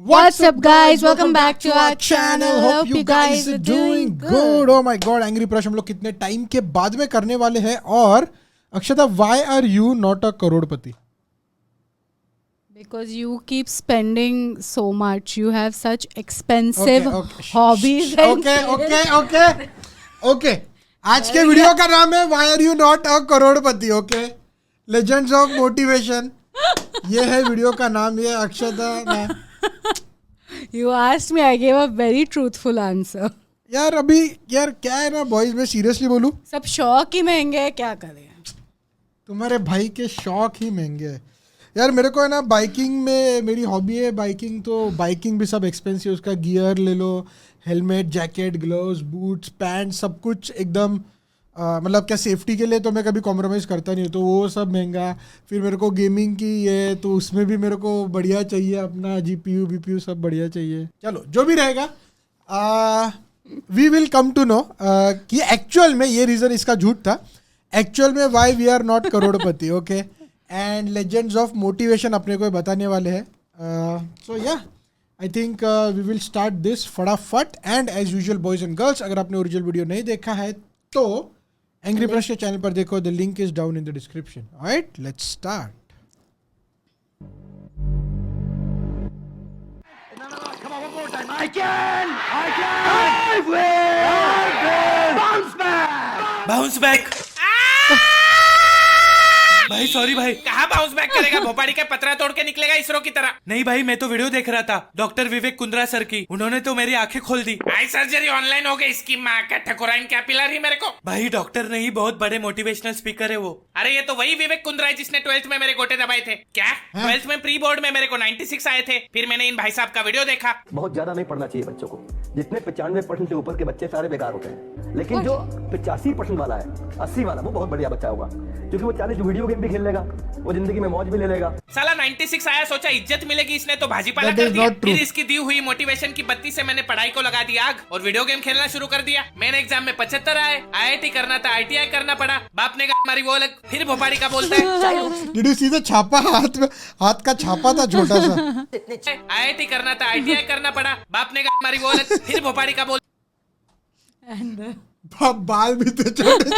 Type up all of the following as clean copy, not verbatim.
What's up guys, welcome back to our channel. Hope you guys are doing good. Oh my god, angry Prash हम लोग कितने time के बाद में करने वाले हैं. और अक्षता, why are you not a Crorepati? Because you keep spending so much. You have such expensive hobbies. Okay. आज के वीडियो का नाम है Why are you not a Crorepati? Okay. Legends of motivation. ये है वीडियो का नाम. ये अक्षता. You asked me, I gave a very truthful answer. यार क्या है ना बॉयज, में सीरियसली बोलूं, सब शौक ही महंगे हैं, क्या करें. तुम्हारे भाई के शौक ही महंगे हैं यार. मेरे को है ना बाइकिंग में, मेरी हॉबी है बाइकिंग, तो बाइकिंग भी सब एक्सपेंसिव. उसका गियर ले लो, helmet, jacket, gloves, boots, pant, सब कुछ एकदम मतलब क्या सेफ्टी के लिए तो मैं कभी कॉम्प्रोमाइज़ करता नहीं हूँ, तो वो सब महंगा. फिर मेरे को गेमिंग की ये, तो उसमें भी मेरे को बढ़िया चाहिए, अपना GPU BPU सब बढ़िया चाहिए. चलो जो भी रहेगा, we will come to know कि एक्चुअल में ये रीज़न इसका झूठ था. एक्चुअल में वाई वी आर नॉट करोड़पति. Okay. And legends of motivation अपने को बताने वाले हैं. So yeah I think we will start this फटाफट. And as usual boys and girls, अगर आपने ओरिजिनल वीडियो नहीं देखा है तो एंग्री प्रश के चैनल पर देखो. The link is down in the description. Alright, let's start. I can! I will! Bounce back! भाई सॉरी भाई. कहाँ बाउंस बैक करेगा? भोपाड़ी का पतरा तोड़ के निकलेगा इसरो की तरह. नहीं भाई, मैं तो वीडियो देख रहा था डॉक्टर विवेक कुंद्रा सर की. उन्होंने तो मेरी आंखें खोल दी. आई सर्जरी ऑनलाइन हो गई. इसकी माँ का ठकुराइन क्या पिला रही मेरे को. भाई डॉक्टर नहीं, बहुत बड़े मोटिवेशनल स्पीकर है वो. अरे ये तो वही विवेक कुंद्रा है जिसने 12th में मेरे गोटे दबाए थे. क्या 12th में प्री बोर्ड में मेरे को 96 आए थे. फिर मैंने इन भाई साहब का वीडियो देखा. बहुत ज्यादा नहीं पढ़ना चाहिए बच्चों को. जितने 95% से ऊपर के बच्चे सारे बेकार होते हैं, लेकिन जो 85% वाला है, 80 वाला, वो बहुत बढ़िया बच्चा होगा, क्योंकि वो 40 वीडियो गेम भी खेल लेगा, वो जिंदगी में मौज भी ले लेगा. साला 96 आया, सोचा इज्जत मिलेगी, इसने तो भाजीपाला कर दिया. फिर इसकी दी हुई मोटिवेशन की बत्ती से मैंने पढ़ाई को लगा दिया आग और वीडियो गेम खेलना शुरू कर दिया. मैंने एग्जाम में 75 आए. IIT करना था, ITI करना पड़ा. बाप ने कहा हमारी वो अलग. फिर भोपाड़ी का बोलता है डिड यू सी द छापा हाथ में? हाथ का छापा था छोटा सा. IIT करना था, ITI करना पड़ा. बाप ने कहा हमारी वो अलग. फिर भोपाड़ी का बाल भी तो छोटे.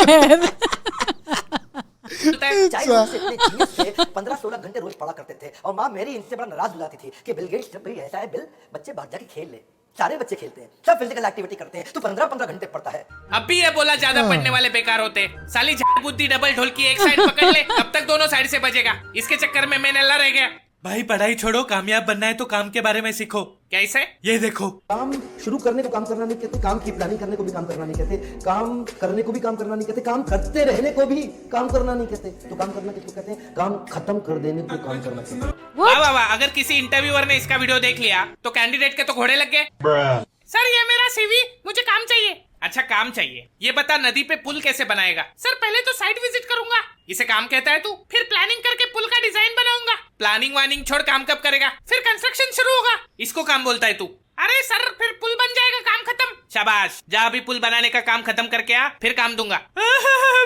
चाइल्डहुड से इतने जीनियस थे, 15-16 घंटे रोज पढ़ा करते थे, और माँ मेरी इनसे बड़ा नाराज बुलाती थी कि बिल गेट्स, जब भी ऐसा है बिल, बच्चे बाहर जाके खेल ले. सारे बच्चे खेलते हैं, सब फिजिकल एक्टिविटी करते हैं, तो 15-15 घंटे पढ़ता है. अब भी ये बोला ज्यादा पढ़ने वाले बेकार होते. साली झाड़ बुद्धि डबल ढोलकी एक साइड पकड़ ले, तब तक दोनों साइड से बजेगा. इसके चक्कर में मैं नल्ला रह गया. भाई पढ़ाई छोड़ो, कामयाब बनना है तो काम के बारे में सीखो. कैसे? ये देखो, काम शुरू करने को काम करना नहीं कहते, काम की प्लानिंग करने को भी काम करना नहीं कहते, काम करने को भी काम करना नहीं कहते, काम करते रहने को भी काम करना नहीं कहते. तो काम करना किसको कहते हैं? काम खत्म कर देने को काम करना कहते हैं. वाह वाह वाह. अगर किसी इंटरव्यूअर ने इसका वीडियो देख लिया तो कैंडिडेट के तो घोड़े लग गए. सर ये मेरा CV, मुझे काम चाहिए. अच्छा काम चाहिए, ये बता नदी पे पुल कैसे बनाएगा? सर पहले तो साइट विजिट करूंगा. इसे काम कहता है तू? फिर प्लानिंग करके पुल का डिजाइन बनाऊंगा. प्लानिंग वानिंग छोड़, काम कब करेगा? फिर कंस्ट्रक्शन शुरू होगा. इसको काम बोलता है तू? अरे सर फिर पुल बन जाएगा, काम खत्म. शाबाश, जा अभी पुल बनाने का काम खत्म करके आ, फिर काम दूंगा.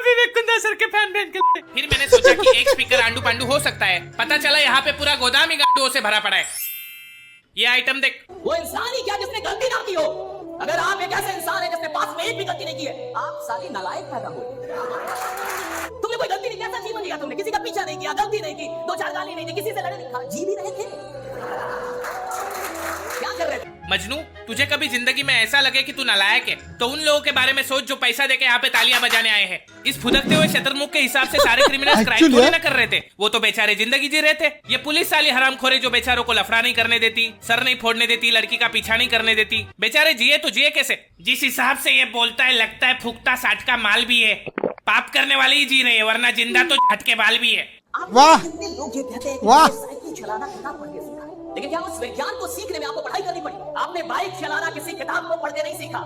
विवेक कुंद्रा सर के फैन बन के. फिर मैंने सोचा कि एक स्पीकर आंडू पांडू हो सकता है. पता चला यहाँ पे पूरा गोदाम ही गांडुओं से भरा पड़ा है. ये आइटम देख. वो इंसान ही क्या जिसने गलती ना की हो. अगर आप एक ऐसे इंसान है जिसने पास में एक भी गलती नहीं की है, आप साली नालायक पैदा हो. तुमने कोई गलती नहीं किया, सच्ची बोलिएगा. तुमने किसी का पीछा नहीं किया, गलती नहीं की, 2-4 गाली नहीं दी, किसी से लड़े नहीं, खा जी भी रहे थे. क्या कर रहे थे? मजनू, तुझे कभी जिंदगी में ऐसा लगे कि तू नालायक है तो उन लोगों के बारे में सोच जो पैसा देके यहाँ पे तालियां बजाने आए हैं. इस फुदकते हुए शतरमुख के हिसाब से सारे क्रिमिनल्स क्राइम थोड़ी ना कर रहे थे. वो तो बेचारे जिंदगी जी रहे थे. ये पुलिस साली हरामखोरे जो बेचारों को लफड़ा नहीं करने देती, सर नहीं फोड़ने देती, लड़की का पीछा नहीं करने देती. बेचारे जिए तो जिए कैसे? जिस हिसाब से ये बोलता है लगता है फूकता 60 का माल भी है. पाप करने वाले ही जी रहे हैं, वरना जिंदा तो झटके बाल भी है. वाह लोग ये कहते हैं वाह. साइकिल चलाना किताब पढ़ के सीखा, लेकिन क्या उस विज्ञान को सीखने में आपको पढ़ाई करनी पड़ी? आपने बाइक चलाना किसी किताब को पढ़ के नहीं सीखा,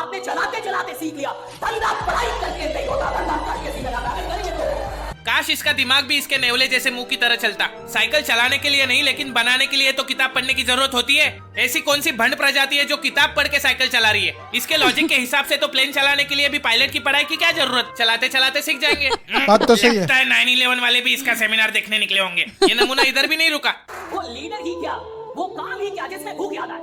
आपने चलाते चलाते सीख लिया. धंधा पढ़ाई करके नहीं होता, धंधा करके सीखा. काश इसका दिमाग भी इसके नेवले जैसे मुंह की तरह चलता. साइकिल चलाने के लिए नहीं, लेकिन बनाने के लिए तो किताब पढ़ने की जरूरत होती है. ऐसी कौन सी भंड प्रजाति है जो किताब पढ़ के साइकिल चला रही है? इसके लॉजिक के हिसाब से तो प्लेन चलाने के लिए भी पायलट की पढ़ाई की क्या जरूरत? चलाते चलाते सीख जाएंगे. बात तो सही है. लगता है 9/11 वाले भी इसका सेमिनार देखने निकले होंगे. ये नमूना इधर भी नहीं रुका. वो लीडर ही क्या, वो काम ही क्या जिसमें भूख याद आए।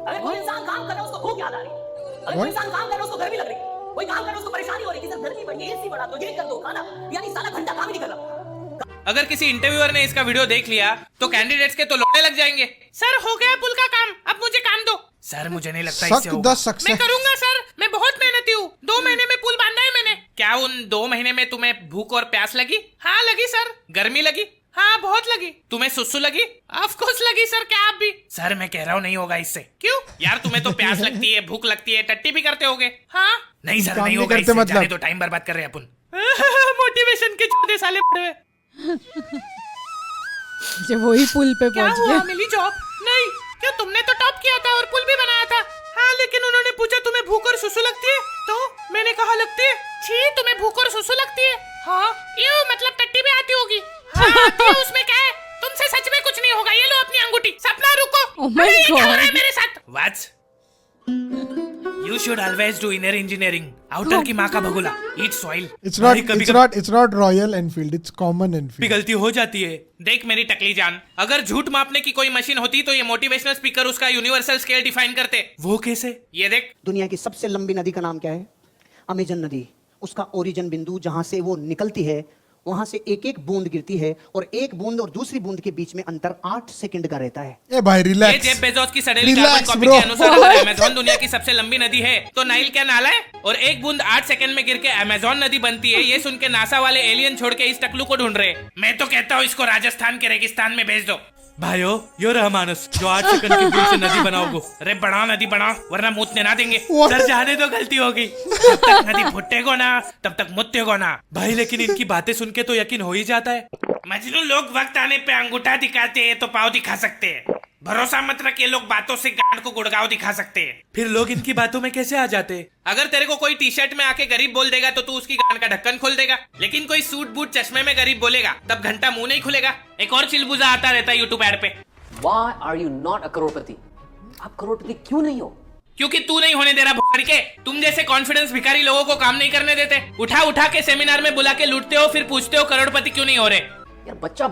अगर कोई इंसान काम कर रहा है उसको भूख याद आ रही है, अगर कोई इंसान काम कर रहा है उसको गर्मी लग रही है, कोई काम कर रहा है उसको परेशानी हो रही है कि सर गर्मी बढ़ी है, एसी बढ़ा दो, ये कर दो, खाना, यानी साला घंटा काम ही नहीं कर रहा। अगर किसी इंटरव्यूअर ने इसका वीडियो देख लिया तो कैंडिडेट्स के तो लौटने लग जाएंगे। सर हो गया पुल का काम, अब मुझे काम दो। सर मुझे नहीं लगता इससे होगा। मैं करूंगा सर, मैं बहुत मेहनती हूँ। 2 महीने में पुल बांधा है मैंने। क्या उन 2 महीने में तुम्हें भूख और प्यास लगी? हाँ लगी सर। गर्मी लगी? हाँ बहुत लगी। तुम्हें सुसु लगी? ऑफ कोर्स लगी सर। क्या आप भी? सर मैं कह रहा हूँ नहीं होगा इससे। क्यों यार, तुम्हें तो प्यास लगती है, भूख लगती है, टट्टी भी करते होगे। हाँ नहीं सर नहीं होगा इससे। जाने दो, टाइम बर्बाद कर रहे हैं अपन। मोटिवेशन के छोटे साले पड़े हुए। जब वही पुल पे पहुंच गए। मिली जॉब? नहीं। क्यों, तुमने तो टॉप किया था और पुल भी बनाया था। हाँ लेकिन उन्होंने पूछा तुम्हें भूख और सुसु लगती है, तो मैंने कहा लगती है। छी, तुम्हें भूख और सुसु लगती है? हाँ यूं मतलब टट्टी भी आती होगी। हाँ तो उसमें क्या है, तुमसे सच में कुछ नहीं होगा। ये लो अपनी अंगूठी। सपना रुको। Oh my ये क्या हो रहा है God. मेरे साथ? What? You should always do inner engineering. Outer की माँ का Bhagola. Eat soil. It's not Royal Enfield. It's common Enfield. गलती हो जाती है। देख मेरी टकली जान, अगर झूठ मापने की कोई मशीन होती तो ये मोटिवेशनल स्पीकर उसका यूनिवर्सल स्केल डिफाइन करते। वो कैसे? ये देख। दुनिया की सबसे लंबी नदी का नाम क्या है? अमेजन नदी। उसका ओरिजिन बिंदु जहां से वो निकलती है वहां से एक एक बूंद गिरती है और एक बूंद और दूसरी बूंद के बीच में अंतर 8 सेकंड का रहता है। ए भाई रिलैक्स। ये जेफ बेजोस की सड़ेली कार्बन कॉपी के अनुसार अगर अमेज़न दुनिया की सबसे लंबी नदी है तो नाइल क्या नाला है? और एक बूंद 8 सेकंड में गिर के अमेज़न नदी बनती है। ये सुन के नासा वाले एलियन छोड़ के इस टकलू को ढूंढ रहे। मैं तो कहता हूँ इसको राजस्थान के रेगिस्तान में भेज दो। भाइयों यो रहा मानस जो 8 सेकंड की दूर से नदी बनाओगे। अरे बढ़ाओ नदी बढ़ाओ, वरना मूतने ना देंगे। सर जाने तो गलती होगी। जब तक नदी फुटेगो ना तब तक मुतेगो ना। भाई लेकिन इनकी बातें सुन के तो यकीन हो ही जाता है। मजनू लोग वक्त आने पे अंगूठा दिखाते हैं तो पाँव दिखा सकते हैं। भरोसा मत रख, ये लोग बातों से गांड को गुड़गांव दिखा सकते हैं। फिर लोग इनकी बातों में कैसे आ जाते? अगर तेरे को कोई टी शर्ट में आके गरीब बोल देगा तो तू उसकी गांड का ढक्कन खोल देगा, लेकिन कोई सूट बूट चश्मे में गरीब बोलेगा तब घंटा मुंह नहीं खुलेगा। एक और चिलबुजा आता रहता है यूट्यूब एड पे। Why are you not a करोड़पति? आप करोड़पति क्यों नहीं हो? क्योंकि तू नहीं होने दे रहा भोसड़ी के। तुम जैसे कॉन्फिडेंस भिखारी लोगों को काम नहीं करने देते। उठा उठा के सेमिनार में बुला के लूटते हो, फिर पूछते हो करोड़पति क्यों नहीं हो रहे। यार बच्चा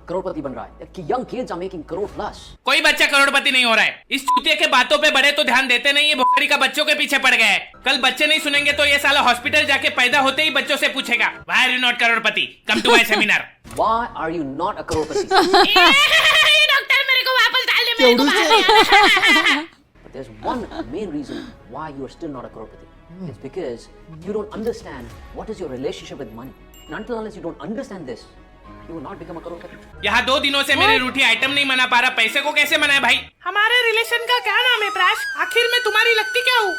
करोड़पति बन रहा है कि young kids are making crore plus. कोई बच्चा करोड़पति नहीं हो रहा है। इस चूतिया के बातों पे बड़े तो ध्यान देते नहीं है। भोसड़ी का बच्चों के पीछे पड़ गया है। कल बच्चे नहीं सुनेंगे तो ये साला हॉस्पिटल जाके पैदा होते ही बच्चों से पूछेगा Why are you not Crorepati? Come to my seminar. Why are you not a Crorepati? Doctor मेरे को वापस डाल दे, मेरे को मार दे। But there's one main reason why you are still not a Crorepati. It's because you don't understand what is your relationship with money. And until unless you don't understand this, you will not become a करोड़पति. यहाँ 2 दिनों से मेरी रूठी item नहीं मना पा रहा, पैसे को कैसे मनाए भाई? हमारे रिलेशन का क्या नाम है प्राश? आखिर में तुम्हारी लगती क्या हूँ?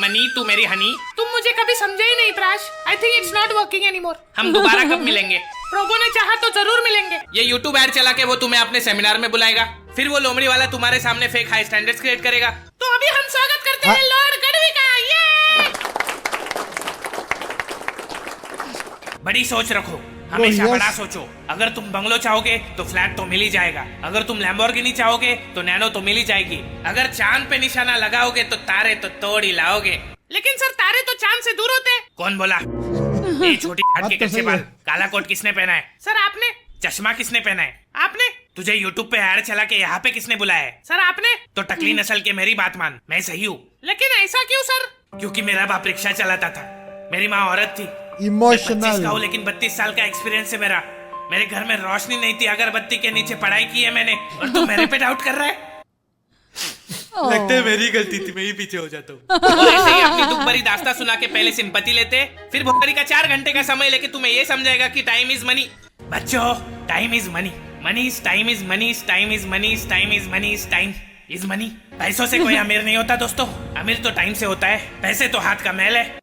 मनी तू मेरी हनी। तुम मुझे कभी समझे ही नहीं Prash. I think it's not working anymore. हम दोबारा कब मिलेंगे? प्रभु ने चाहा तो जरूर मिलेंगे। ये यूट्यूब ऐड चला के वो तुम्हें अपने सेमिनार में बुलाएगा, फिर वो लोमड़ी वाला तुम्हारे सामने फेक हाई स्टैंडर्ड्स क्रिएट करेगा। तो अभी हम स्वागत करते हैं लॉर्ड गढ़वी का। ये बड़ी सोच रखो, हमेशा बड़ा सोचो। अगर तुम बंगलो चाहोगे तो फ्लैट तो मिल ही जाएगा। अगर तुम लैम्बोर्गिनी चाहोगे तो नैनो तो मिल ही जाएगी। अगर चांद पे निशाना लगाओगे तो तारे तो तोड़ ही लाओगे। लेकिन सर तारे तो चांद से दूर होते हैं। कौन बोला? ये छोटी हाथ के कच्चे बाल, काला कोट किसने पहना है? सर आपने। चश्मा किसने पहना है? आपने। तुझे यूट्यूब पे ऐड चला के यहाँ पे किसने बुलाया है? सर आपने। तो टकली नस्ल के मेरी बात मान, मैं सही हूँ। लेकिन ऐसा क्यों सर? क्योंकि मेरा बाप रिक्शा चलाता था, मेरी माँ औरत थी। इमोशनल। लेकिन 32 साल का एक्सपीरियंस है मेरा। मेरे घर में रोशनी नहीं थी, अगरबत्ती के नीचे पढ़ाई की है मैंने, और तू मेरे पे डाउट कर रहा है? लगता है मेरी गलती थी, मैं ही पीछे हो जाता हूँ। और ऐसे ही अपनी दुख भरी दास्तां सुना के पहले सिंपैथी लेते, फिर भोकरी का 4 घंटे का समय लेके तुम्हें ये समझाएगा कि टाइम इज मनी। बच्चों time is money, money is time is money, time is money, time is money, time is money. पैसों से कोई अमीर नहीं होता दोस्तों, अमीर तो टाइम से होता है। पैसे तो हाथ का मैल है।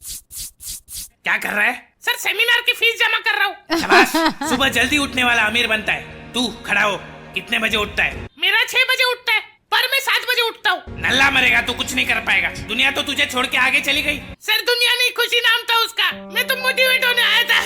क्या कर रहा है? सर सेमिनार की फीस जमा कर रहा हूँ। शाबाश, सुबह जल्दी उठने वाला अमीर बनता है। तू खड़ा हो, कितने बजे उठता है? मेरा 6 बजे उठता है, पर मैं 7 बजे उठता हूँ। नल्ला मरेगा, तू कुछ नहीं कर पाएगा। दुनिया तो तुझे छोड़ के आगे चली गई। सर दुनिया नहीं, खुशी नाम था उसका। मैं तो मोटिवेट होने आया था।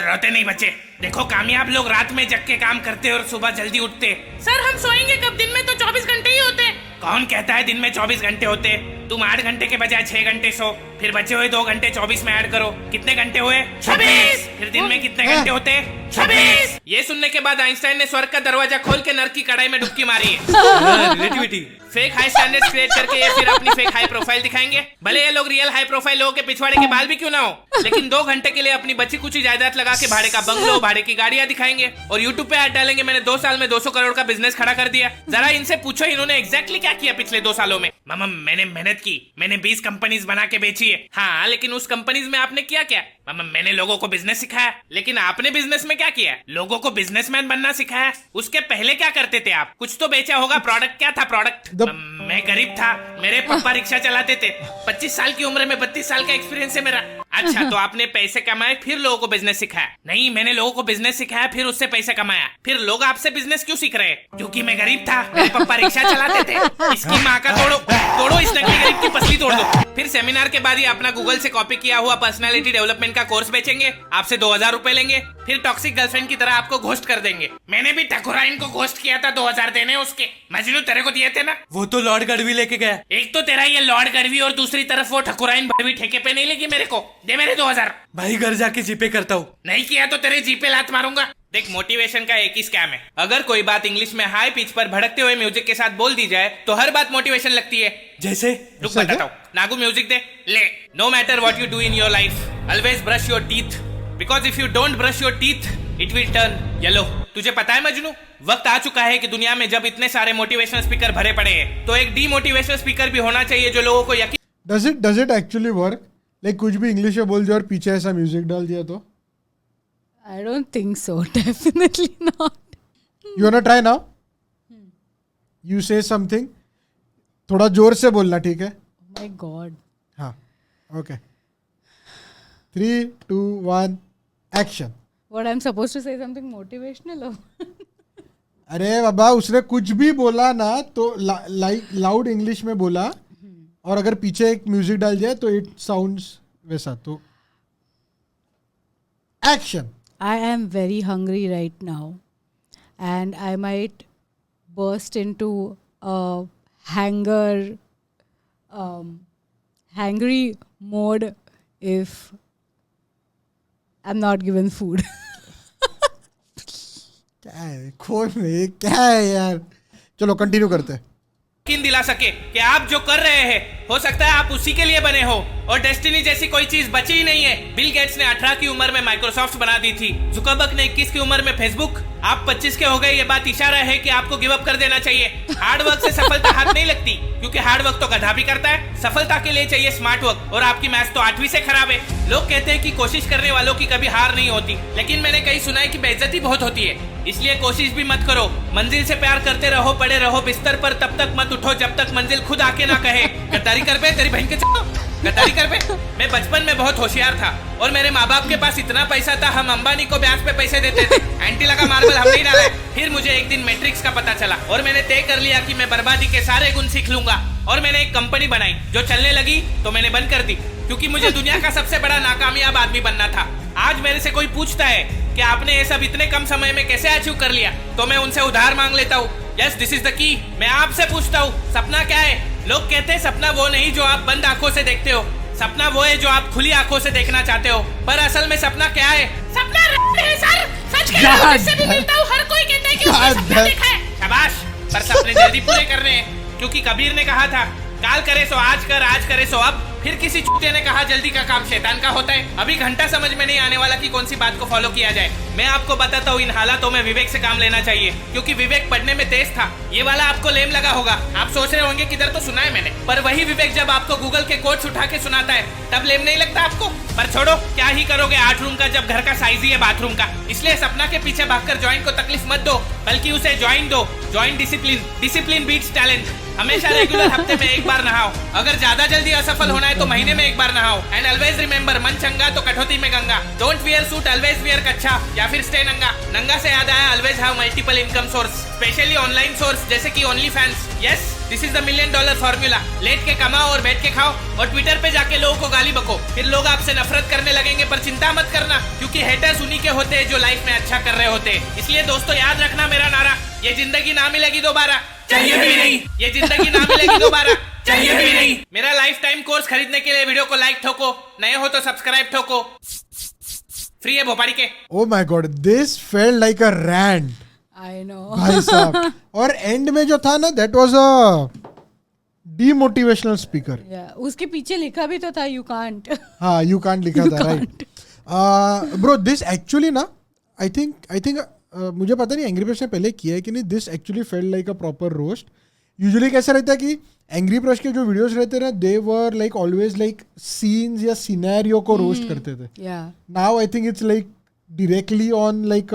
रोते नहीं बच्चे। देखो कामयाब लोग रात में जग के काम करते और सुबह जल्दी उठते। सर हम सोएंगे कब? दिन में तो 24 घंटे ही होते। कौन कहता है दिन में 24 घंटे होते? तुम 8 घंटे के बजाय 6 घंटे सो, फिर बचे हुए 2 घंटे 24 में ऐड करो, कितने घंटे हुए? 26। फिर दिन में कितने घंटे होते? 26। ये सुनने के बाद आइंस्टाइन ने स्वर्ग का दरवाजा खोल के नर्क की कढ़ाई में डुबकी मारी है। Relativity. Fake high standards create करके ये फिर अपनी फेक हाई प्रोफाइल दिखाएंगे। भले ये लोग रियल हाई प्रोफाइल लोगों के पिछवाड़े के बाल भी क्यों ना हो, लेकिन 2 घंटे के लिए अपनी बची कुची जायदाद लगा के भाड़े का बंगलो, भाड़े की गाड़ियां दिखाएंगे और यूट्यूब पे ऐड डालेंगे मैंने 2 साल में 200 करोड़ का बिजनेस खड़ा कर दिया। जरा इनसे पूछो इन्होंने एग्जैक्टली क्या किया पिछले 2 सालों में। मामा मैंने मेहनत की, मैंने 20 कंपनीज बना के बेची है। हाँ, लेकिन उस कंपनीज में आपने किया क्या? मामा मैंने लोगों को बिजनेस सिखाया। लेकिन आपने बिजनेस में क्या किया? लोगों को बिजनेसमैन बनना सिखाया। उसके पहले क्या करते थे आप? कुछ तो बेचा होगा। प्रोडक्ट क्या था? प्रोडक्ट मैं गरीब था, मेरे पापा रिक्शा चलाते थे। 25 साल की उम्र में 32 साल का एक्सपीरियंस है मेरा। अच्छा, तो आपने पैसे कमाए फिर लोगों को बिजनेस सिखाया? नहीं, मैंने लोगों को बिजनेस सिखाया फिर उससे पैसे कमाया। फिर लोग आपसे बिजनेस क्यों सीख रहे हैं? क्योंकि मैं गरीब था, मेरे पापा रिक्शा चलाते थे। इसकी माँ का तोड़ो इस नकली गरीब की पसली तोड़ दो। फिर सेमिनार के बाद ही अपना गूगल से कॉपी किया हुआ पर्सनालिटी डेवलपमेंट का कोर्स बेचेंगे, आपसे 2000 रुपए लेंगे, फिर टॉक्सिक गर्लफ्रेंड की तरह आपको घोस्ट कर देंगे। मैंने भी ठकुराइन को घोस्ट किया था, 2000 देने उसके। मजनू तेरे को दिए थे ना? वो तो लॉर्ड गढ़वी लेके गया। एक तो तेरा ये लॉर्ड गढ़वी और दूसरी तरफ वो ठकुराइन भड़वी ठेके पे नहीं लेगी मेरे को। दे मेरे 2000। भाई घर जाके जीपे करता हूँ। नहीं किया तो तेरे जीपे लात मारूंगा। देख, मोटिवेशन का एक ही स्कैम है। अगर कोई बात इंग्लिश में हाई पिच पर भड़कते हुए म्यूजिक के साथ बोल दी जाए तो हर बात मोटिवेशन लगती है। जैसे रुक बताता हूँ। नागू म्यूजिक दे। ले। No matter what you do in your life, always brush your teeth, because if you don't brush your teeth it will turn yellow. तुझे पता है मजनू, वक्त आ चुका है कि दुनिया में जब इतने सारे मोटिवेशनल स्पीकर भरे पड़े हैं तो एक डीमोटिवेशनल स्पीकर भी होना चाहिए जो लोगों को यकीन। Does it actually work? Like कुछ भी इंग्लिश में बोल दिया और पीछे ऐसा म्यूजिक डाल दिया तो? I don't think so. Definitely not. You wanna try now? You say something. थोड़ा जोर से बोलना, ठीक है? Oh my God. हाँ, okay. 3, 2, 1, action. What, I'm supposed to say something motivational? Or? अरे बाबा, उसने कुछ भी बोला ना तो लाउड इंग्लिश में बोला और अगर पीछे एक म्यूजिक डाल दिया तो इट साउंड्स वैसा। तो action. I am very hungry right now, and I might burst into a hangry mode if I'm not given food. क्या है खोल में, क्या है यार? चलो कंटिन्यू करते हैं। यकीन दिला सके कि आप जो कर रहे हैं हो सकता है आप उसी के लिए बने हो और डेस्टिनी जैसी कोई चीज बची ही नहीं है। बिल गेट्स ने 18 की उम्र में माइक्रोसॉफ्ट बना दी थी, जुकरबर्ग ने 21 की उम्र में फेसबुक। आप 25 के हो गए, ये बात इशारा है कि आपको गिव अप कर देना चाहिए। हार्ड वर्क से सफलता हाथ नहीं लगती, क्योंकि हार्ड वर्क तो गधा भी करता है। सफलता के लिए चाहिए स्मार्ट वर्क, और आपकी मैथ्स तो 8वीं से खराब है। लोग कहते हैं कि कोशिश करने वालों की कभी हार नहीं होती, लेकिन मैंने कहीं सुना है कि बेइज्जती बहुत होती है। इसलिए कोशिश भी मत करो, मंजिल से प्यार करते रहो, पड़े रहो बिस्तर पर, तब तक मत उठो जब तक मंजिल खुद आके ना कहे गद्दारी कर बे, तेरी बहन के गद्दारी कर बे। मैं बचपन में बहुत होशियार था और मेरे माँ बाप के पास इतना पैसा था, हम अंबानी को ब्याज पे पैसे देते थे। एंटी लगा मार्बल हम नहीं डाले। फिर मुझे एक दिन मैट्रिक्स का पता चला और मैंने तय कर लिया कि मैं बर्बादी के सारे गुण सीख लूंगा, और मैंने एक कंपनी बनाई जो चलने लगी तो मैंने बंद कर दी, क्योंकि मुझे दुनिया का सबसे बड़ा नाकामयाब आदमी बनना था। आज मेरे से कोई पूछता है कि आपने ये सब इतने कम समय में कैसे अचीव कर लिया, तो मैं उनसे उधार मांग लेता हूँ। Yes, this is the key. मैं आपसे पूछता हूँ, सपना क्या है? लोग कहते हैं सपना वो नहीं जो आप बंद आंखों से देखते हो, सपना वो है जो आप खुली आंखों से देखना चाहते हो। पर असल में सपना क्या है? सपना है सर, सच कह रहा हूं, जिससे भी मिलता हूं हर कोई कहता है कि उसने सपना देखा है। शाबाश, पर सपने जल्दी पूरे करने हैं, क्योंकि कबीर ने कहा था काल करे सो आज कर, आज करे सो अब। फिर किसी चूतिया ने कहा जल्दी का काम शैतान का होता है। अभी घंटा समझ में नहीं आने वाला कि कौन सी बात को फॉलो किया जाए। मैं आपको बताता हूँ, इन हालातों में विवेक से काम लेना चाहिए, क्योंकि विवेक पढ़ने में तेज था। ये वाला आपको लेम लगा होगा, आप सोच रहे होंगे किधर तो सुना है मैंने, पर वही विवेक जब आपको गूगल के कोट्स उठा के सुनाता है तब लेम नहीं लगता आपको। पर छोड़ो, क्या ही करोगे 8 रूम का जब घर का साइज ही है बाथरूम का। इसलिए सपना के पीछे भागकर जॉइंट को तकलीफ मत दो, बल्कि उसे ज्वाइन दो। Join discipline, discipline beats talent. हमेशा रेगुलर हफ्ते में एक बार नहाओ, अगर ज्यादा जल्दी असफल होना है तो महीने में एक बार नहाओ। एंड ऑलवेज रिमेंबर, मन चंगा तो कठौती में गंगा। Don't wear suit, always wear कच्छा, या फिर स्टे नंगा। नंगा से याद आया, always have multiple income source, specially online source जैसे कि OnlyFans. Yes, this is the $1 million formula. लेट के कमाओ और बैठ के खाओ और ट्विटर पे जाके लोगों को गाली बको, फिर लोग आपसे नफरत करने लगेंगे। पर चिंता मत करना, क्योंकि हेटर्स उन्हीं के होते हैं जो लाइफ में अच्छा कर रहे होते हैं। इसलिए दोस्तों याद रखना मेरा नारा, ये जिंदगी ना मिलेगी दोबारा, चाहिए भी नहीं। ये जिंदगी ना मिलेगी दोबारा, चाहिए भी नहीं। मेरा लाइफ टाइम कोर्स खरीदने के लिए वीडियो को लाइक ठोको, नए हो तो सब्सक्राइब ठोको। फ्री है भोपाली के। Oh my god, this felt like a rant. I know. भाई साहब। और एंड में जो था ना, that was a demotivational speaker. Yeah, उसके पीछे लिखा भी तो था you can't. हाँ, you can't लिखा था, right? Bro, this actually ना, I think मुझे पता नहीं एंग्री बर्ड्स ने पहले किया है कि नहीं, this actually felt like a proper roast. Usually कैसा रहता है कि एंग्री बर्ड्स के जो वीडियोस रहते हैं ना, they were like always like scenes या सिनेरियो को रोस्ट करते थे. Yeah. Now I think it's like directly on like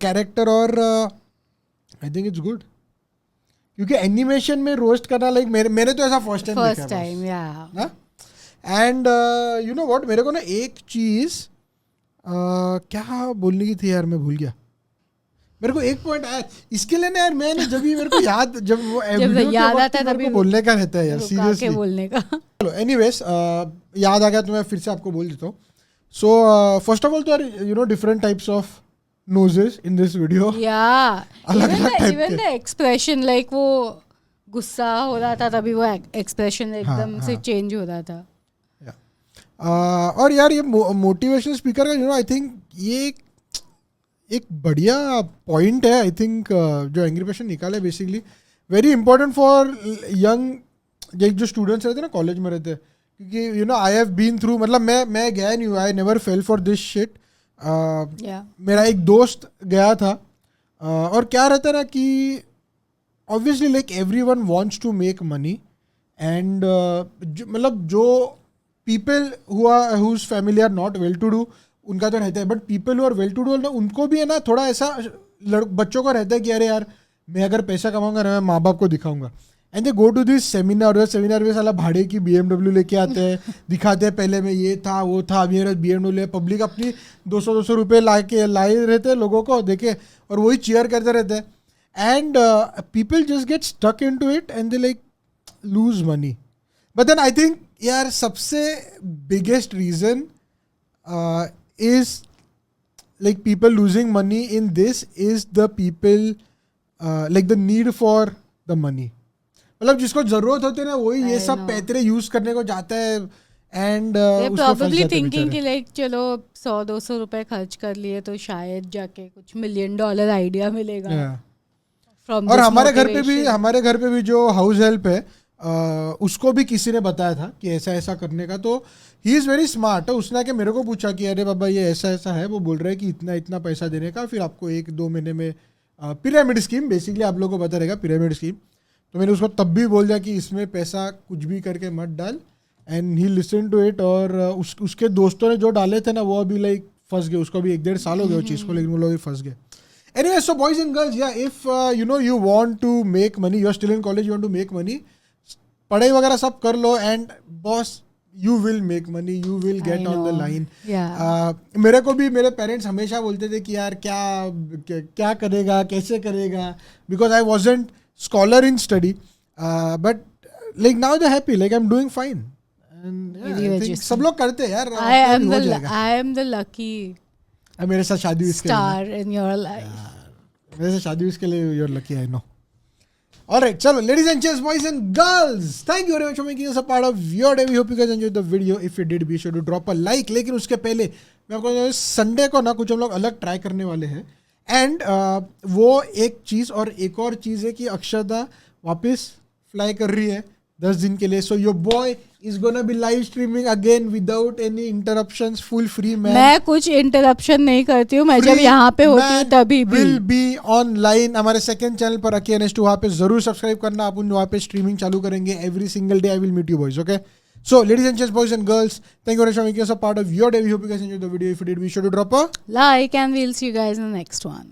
character, और आई थिंक इट्स गुड, क्योंकि एनिमेशन में रोस्ट करना लाइक मैंने तो ऐसा फर्स्ट टाइम देखा First time, yeah. ना. एंड यू नो व्हाट, मेरे को ना एक चीज क्या बोलने की थी यार, मैं भूल गया. मेरे को एक पॉइंट आया इसके लिए ना यार, मैं ना जब मेरे को याद जब वो वीडियो के याद वक्त आता है मेरे तभी को बोलने का रहता है यार, रुका के सीरियसली. बोलने का. चलो एनीवेज, याद आ गया तो मैं फिर से आपको बोल देता हूँ. सो फर्स्ट ऑफ ऑल तो यार you know different types of noses in this video. Yeah. अलग-अलग type Even के. the expression, like वो गुस्सा हो रहा था तभी वो एक्सप्रेशन एकदम से चेंज हो रहा था. और यार ये मोटिवेशनल स्पीकर का यू नो आई थिंक ये एक बढ़िया पॉइंट है. आई थिंक जो एंग्री बर्ड्स ने निकाला है basically very important for young जो स्टूडेंट्स रहते हैं ना, कॉलेज में रहते हैं, क्योंकि you know I have been through, मतलब मैं गया नहीं हूँ, I never fell for this shit. Yeah. मेरा एक दोस्त गया था, और क्या रहता है ना कि obviously like everyone wants to make money, and मतलब जो people whose family are not well to do उनका तो रहता है, but people who are well to do ना, उनको भी है ना थोड़ा ऐसा बच्चों को रहता है कि अरे यार मैं अगर पैसा कमाऊंगा ना, मैं माँ बाप को दिखाऊंगा. And they go to this seminar में साला भाड़े की BMW लेके आते हैं, दिखाते हैं पहले में ये था वो था, अभी मेरा BMW है. पब्लिक अपनी 200 रुपये लाए रहते हैं लोगों को देखे, और वही चीयर करते रहते हैं. And people just get stuck in to it and they like lose money. But then I think यार सबसे biggest reason is like people losing money in this is the people like the need for the money. मतलब जिसको जरूरत होती है ना, वही ये सब पैतरे यूज करने को जाता है, एंड probably thinking कि like चलो 100-200 रुपए खर्च कर लिए तो शायद जाके कुछ $1 million आइडिया मिलेगा. From और this हमारे घर पे भी जो हाउस हेल्प है, उसको भी किसी ने बताया था कि ऐसा ऐसा करने का, तो ही इज़ वेरी स्मार्ट. उसने आके मेरे को पूछा कि अरे बाबा ये ऐसा ऐसा है, वो बोल रहे हैं कि इतना इतना पैसा देने का, फिर आपको 1-2 महीने में पिरामिड स्कीम, बेसिकली आप लोगों को पता रहेगा पिरामिड स्कीम. तो मैंने उसको तब भी बोल दिया कि इसमें पैसा कुछ भी करके मत डाल, and he listen to it. और उसके दोस्तों ने जो डाले थे ना, वो अभी लाइक फंस गए. उसको अभी 1-1.5 साल हो गया उस चीज़ को, लेकिन वो लोग फंस गए. Anyway, so boys and girls, yeah, if you know you want to make money, you're still in college, you want to make money, पढ़ाई वगैरह सब कर लो, and boss you will make money, you will get on the line. मेरे को भी मेरे parents हमेशा बोलते थे कि यार क्या करेगा, कैसे करेगा, because I wasn't scholar in study, but like now they happy, like I am doing fine. सब लोग करते हैं यार. I am the lucky मेरे साथ शादी हुई इसके star in your life. मेरे साथ शादी हुई इसके लिए you are lucky, I know. Alright, chalo, ladies and gents, boys and girls, thank you very much for making us a part of your day. We hope you guys enjoyed the video. If you did, be sure to drop a like. लेकिन उसके पहले मैं आपको Sunday को ना कुछ हम लोग अलग ट्राई करने वाले हैं, एंड वो एक चीज़ और एक और चीज़ है कि अक्षता वापस फ्लाई कर रही है 10 दिन के लिए. So your boy is gonna be live streaming again without any interruptions, full free man. मैं कुछ इंटरप्शन नहीं करती हूँ, मैं जब यहाँ पे होती हूँ तभी भी. will be online हमारे सेकंड चैनल पर AKNS2, वहाँ पे जरूर सब्सक्राइब करना. अपन वहाँ पे स्ट्रीमिंग चालू करेंगे every single day. I will meet you boys, okay? So ladies and gents, boys and girls, thank you very much for making us a part of your day. We hope you guys enjoyed the video. If you did, be sure to drop a like, and we'll see you guys in the next one.